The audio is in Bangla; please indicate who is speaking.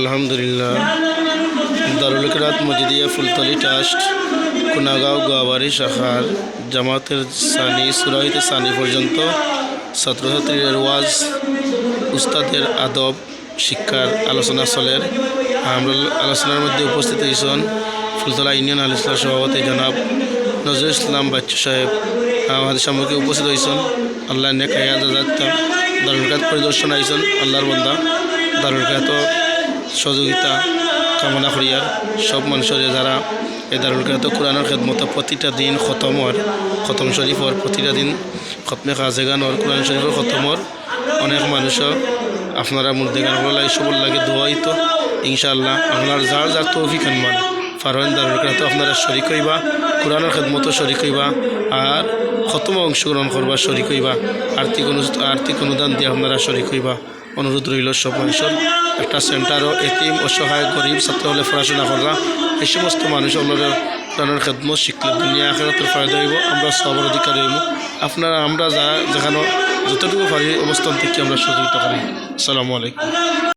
Speaker 1: আলহামদুলিল্লাহ দারুল কিরাত মজিদিয়া ফুলতলি ট্রাস্ট কুনাগাঁও গোয়াবাড়ি শাখার জামাতের সানি সূরা হইতে সানি পর্যন্ত ছাত্রছাত্রীদের ওয়াজ উস্তাদের আদব শিক্ষার আলোচনা চলের। আমরা আলোচনার মধ্যে উপস্থিত হয়েছেন ফুলতলা ইউনিয়ন আল ইসলাম সভাপতি জনাব নজরুল ইসলাম বাচ্চু সাহেব। আমাদের সামনে উপস্থিত হয়েছেন আল্লাহ নেক হায়াত দারুল কিরাত পরিদর্শন আইছেন আল্লাহর বান্দা দারুল কিরাত সহযোগিতা কামনা করিয়ার সব মানুষের যারা এই দারুল কিরাত কোরআনের খেদমত প্রতিটা দিন খতম শরীফর প্রতিটা দিন খতমে কাজেগানোর কোরআন শরীফের খতমর অনেক মানুষ আপনারা মধ্যে গান লাগে সবর লাগে দোয়াইতো ইনশাআল্লাহ আপনার যার যার তৌফিক আনমান ফারহান দারুল কিরাত আপনারা শরিক হইবা, কোরআনের খেদমত শরিক হইবা আর খতম অংশগ্রহণ করবা শরিক হইবা, আর্থিক অনুদান দিয়ে আপনারা শরিক হইবা। অনুরোধ রইল সব মানুষের একটা সেন্টারও এতিম অসহায় গরিব ছাত্র হলে পড়াশোনা করা এই সমস্ত মানুষ আপনাদের কোরআনের খেদমত শিখলে দুনিয়া আখিরাতের ফায়দা হইব, আমরা সবার অধিকার হইব। আপনারা আমরা যেখানে যতটুকু পারি অবস্থান থেকে আমরা সহযোগিতা করি। আসসালামু আলাইকুম।